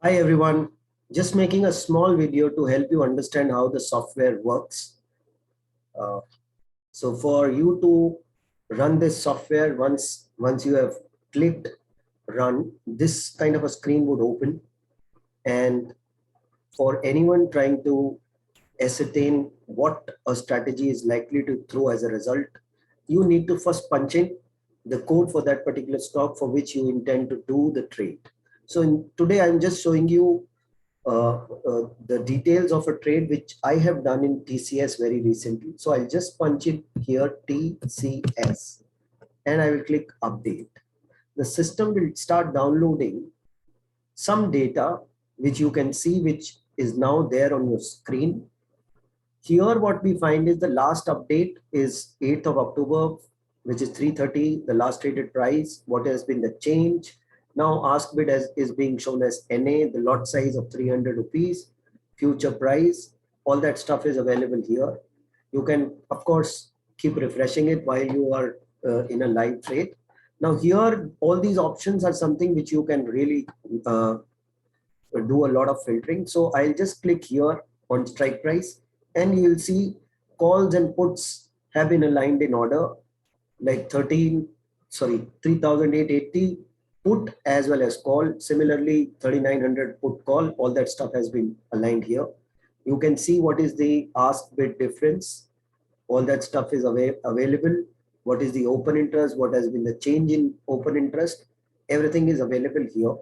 Hi everyone, just making a small video to help you understand how the software works. Uh, so for you to run this software, once you have clicked run, this kind of a screen would open. And for anyone trying to ascertain what a strategy is likely to throw as a result, you need to first punch in the code for that particular stock for which you intend to do the trade. So today I'm just showing you the details of a trade which I have done in TCS very recently. So I'll just punch it here, TCS, and I will click update. The system will start downloading some data which you can see, which is now there on your screen. Here what we find is the last update is 8th of October, which is 3:30, the last traded price, what has been the change. Now ask bid is being shown as NA, the lot size of 300 rupees, future price, all that stuff is available here. You can, of course, keep refreshing it while you are in a live trade. Now here, all these options are something which you can really do a lot of filtering. So I'll just click here on strike price and you'll see calls and puts have been aligned in order, like 3,880 put as well as call. Similarly, 3,900 put call, all that stuff has been aligned here. You can see what is the ask bid difference. All that stuff is available. What is the open interest? What has been the change in open interest? Everything is available here.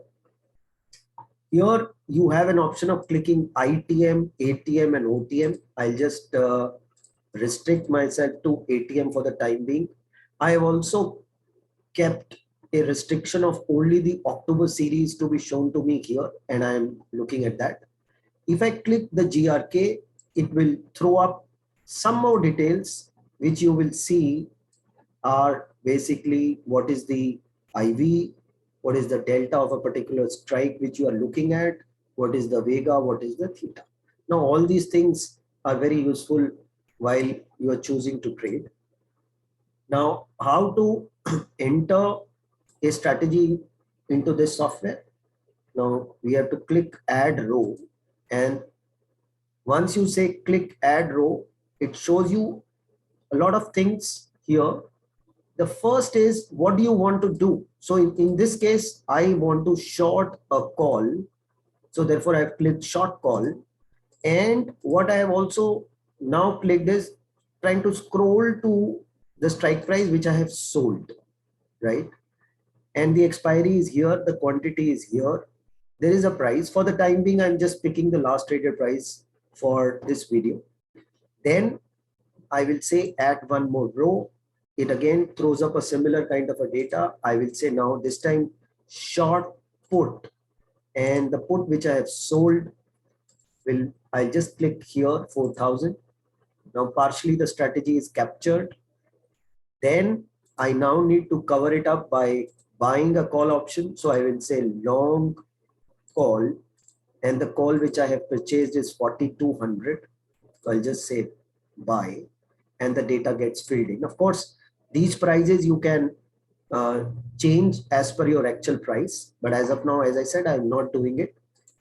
Here you have an option of clicking ITM, ATM and OTM. I'll just restrict myself to ATM for the time being. I have also kept a restriction of only the October series to be shown to me here, and I am looking at that. If I click the GRK, it will throw up some more details which you will see are basically what is the IV, what is the delta of a particular strike which you are looking at, what is the vega, what is the theta. Now all these things are very useful while you are choosing to trade. Now how to enter a strategy into this software? Now we have to click add row, and once you say click add row, it shows you a lot of things here. The first is, what do you want to do? So in this case, I want to short a call. So therefore I've clicked short call. And what I have also now clicked is trying to scroll to the strike price, which I have sold, right? And the expiry is here, the quantity is here. There is a price. For the time being, I'm just picking the last traded price for this video. Then I will say add one more row. It again throws up a similar kind of a data. I will say now this time short put, and the put which I have sold will, I'll just click here 4,000. Now partially the strategy is captured. Then I now need to cover it up by buying a call option. So I will say long call, and the call which I have purchased is 4,200. So I'll just say buy, and the data gets filled in. Of course, these prices you can uh, change as per your actual price, but as of now, as I said, I'm not doing it.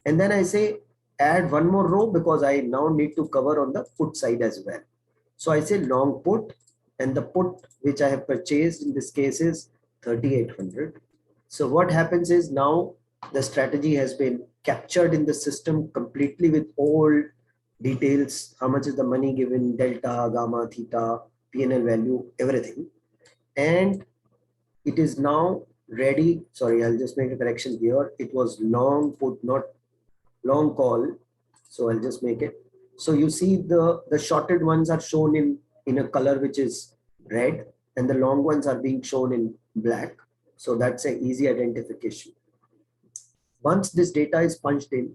And then I say add one more row because I now need to cover on the put side as well. So I say long put, and the put which I have purchased in this case is 3,800. So what happens is now the strategy has been captured in the system completely with all details, how much is the money given, delta, gamma, theta, PNL value, everything. And it is now ready. Sorry, I'll just make a correction here. It was long put, not long call. So I'll just make it. So you see the shorted ones are shown in a color which is red, and the long ones are being shown in black. So that's an easy identification. Once this data is punched in,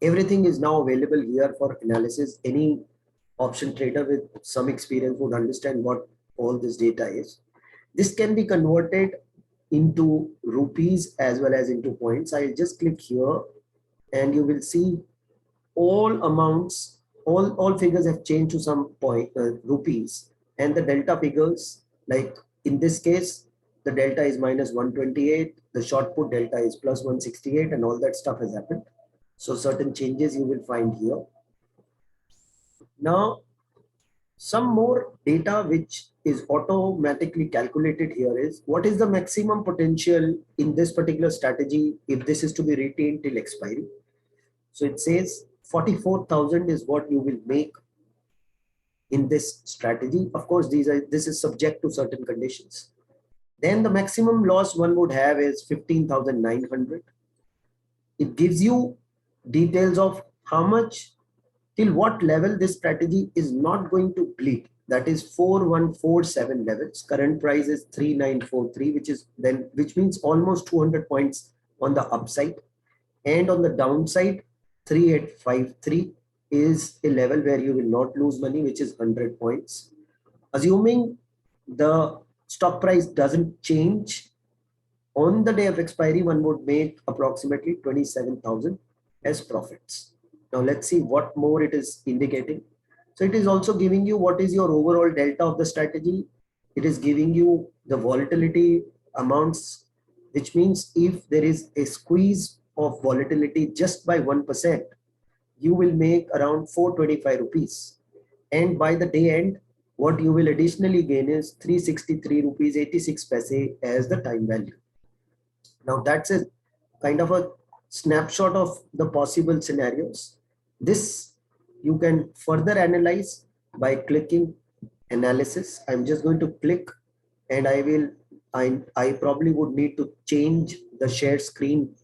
everything is now available here for analysis. Any option trader with some experience would understand what all this data is. This can be converted into rupees as well as into points. I'll just click here and you will see all amounts, all figures have changed to some point rupees, and the delta figures, like in this case, the delta is minus 128, the short put delta is plus 168, and all that stuff has happened. So certain changes you will find here. Now, some more data which is automatically calculated here is what is the maximum potential in this particular strategy if this is to be retained till expiry. So it says 44,000 is what you will make in this strategy. Of course, this is subject to certain conditions. Then the maximum loss one would have is 15,900. It gives you details of how much, till what level this strategy is not going to bleed. That is 4147 levels. Current price is 3943, which means almost 200 points on the upside. And on the downside, 3853 is a level where you will not lose money, which is 100 points. Assuming the stock price doesn't change on the day of expiry, one would make approximately 27,000 as profits. Now let's see what more it is indicating. So it is also giving you what is your overall delta of the strategy. It is giving you the volatility amounts, which means if there is a squeeze of volatility just by 1%, you will make around 425 rupees. And by the day end, what you will additionally gain is 363 rupees 86 paise as the time value. Now that's a kind of a snapshot of the possible scenarios. This you can further analyze by clicking analysis. I'm just going to click and I probably would need to change the share screen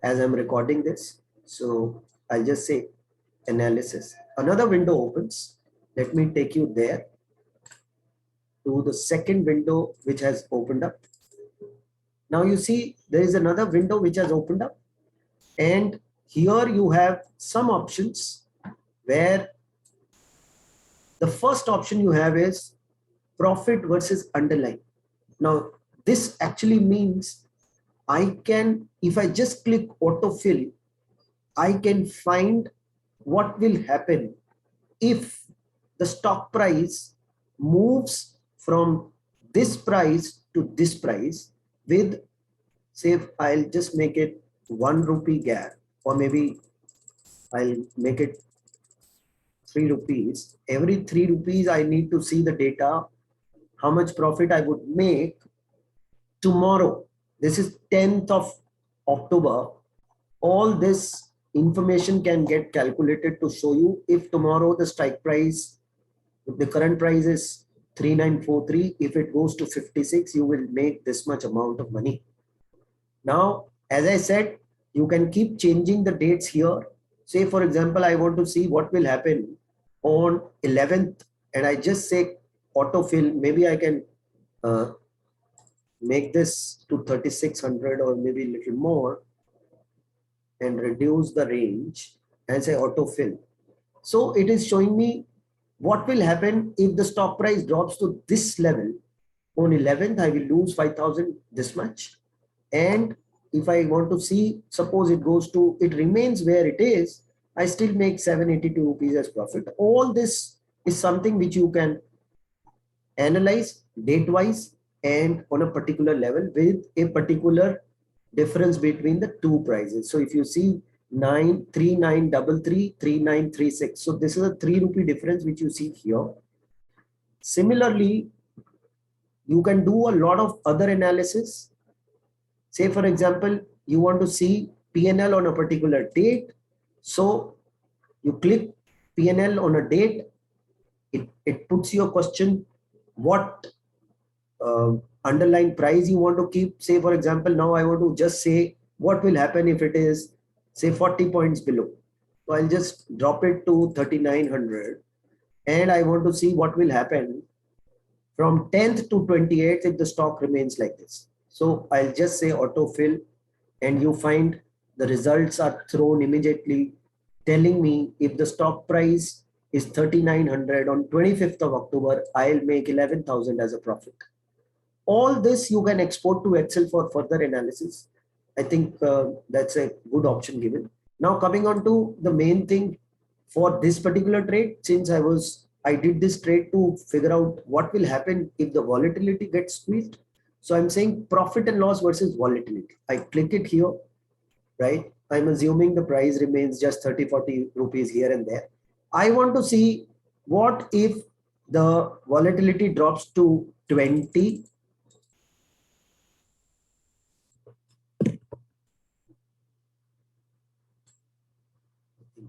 as I'm recording this. So I'll just say analysis. Another window opens. Let me take you there to the second window which has opened up. Now you see there is another window which has opened up, and here you have some options where the first option you have is profit versus underlying. Now this actually means I can, if I just click autofill, I can find what will happen if the stock price moves from this price to this price with, say, I'll just make it 1 rupee gap, or maybe I'll make it 3 rupees. Every 3 rupees, I need to see the data, how much profit I would make tomorrow. This is 10th of October. All this information can get calculated to show you if tomorrow the strike price, the current price is 3943, if it goes to 56, you will make this much amount of money. Now, as I said, you can keep changing the dates here. Say, for example, I want to see what will happen on 11th, and I just say autofill. Maybe I can make this to 3600 or maybe a little more and reduce the range and say autofill. So it is showing me what will happen if the stock price drops to this level. On 11th, I will lose 5,000 this much. And if I want to see, suppose it goes to, it remains where it is, I still make 782 rupees as profit. All this is something which you can analyze date-wise and on a particular level with a particular difference between the two prices. So if you see 93933, 3936. So this is a 3 rupee difference which you see here. Similarly, you can do a lot of other analysis. Say, for example, you want to see PNL on a particular date. So you click PNL on a date. It puts you a question, what underlying price you want to keep. Say, for example, now I want to just say what will happen if it is, say, 40 points below. So I'll just drop it to 3900 and I want to see what will happen from 10th to 28th if the stock remains like this. So I'll just say autofill and you find the results are thrown immediately telling me if the stock price is 3900 on 25th of October, I'll make 11,000 as a profit. All this you can export to Excel for further analysis. I think that's a good option given. Now coming on to the main thing for this particular trade, since I did this trade to figure out what will happen if the volatility gets squeezed. So I'm saying profit and loss versus volatility. I click it here right? I'm assuming the price remains just 30, 40 rupees here and there. I want to see what if the volatility drops to 20.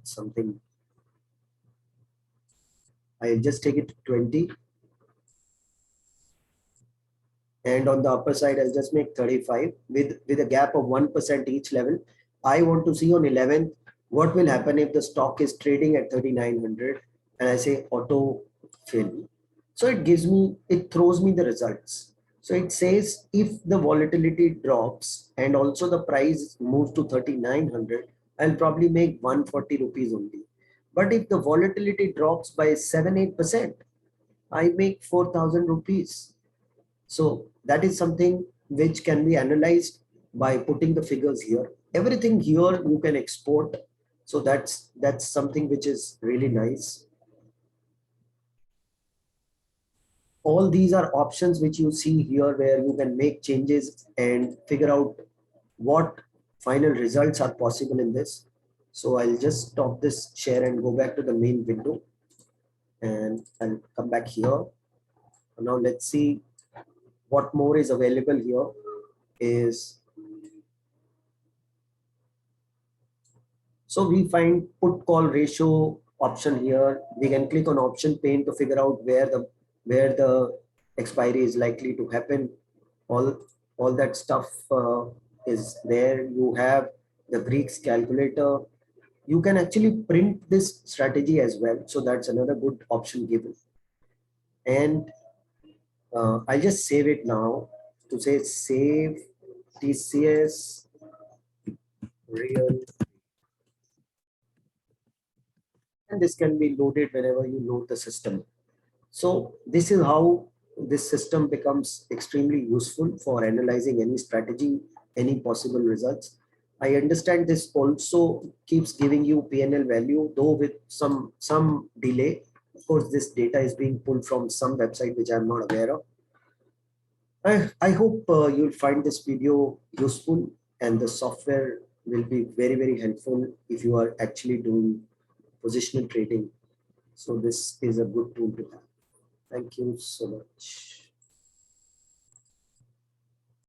Something, I'll just take it to 20. And on the upper side, I'll just make 35 with a gap of 1% each level. I want to see on 11th, what will happen if the stock is trading at 3,900 and I say auto fill. So it gives me, it throws me the results. So it says if the volatility drops and also the price moves to 3,900, I'll probably make 140 rupees only. But if the volatility drops by 7-8%, I make 4,000 rupees. So that is something which can be analyzed by putting the figures here. Everything here you can export. So that's something which is really nice. All these are options which you see here where you can make changes and figure out what final results are possible in this. So I'll just stop this share and go back to the main window and I'll come back here. Now let's see what more is available here is, so we find put call ratio option here. We can click on option pane to figure out where the expiry is likely to happen. All that stuff is there. You have the Greeks calculator. You can actually print this strategy as well. So that's another good option given. And I'll just save it now to say save TCS real, and this can be loaded whenever you load the system. So this is how this system becomes extremely useful for analyzing any strategy, any possible results. I understand this also keeps giving you PNL value, though with some delay. Of course, this data is being pulled from some website which I'm not aware of. I hope you'll find this video useful and the software will be very, very helpful if you are actually doing positional trading. So this is a good tool to have. Thank you so much.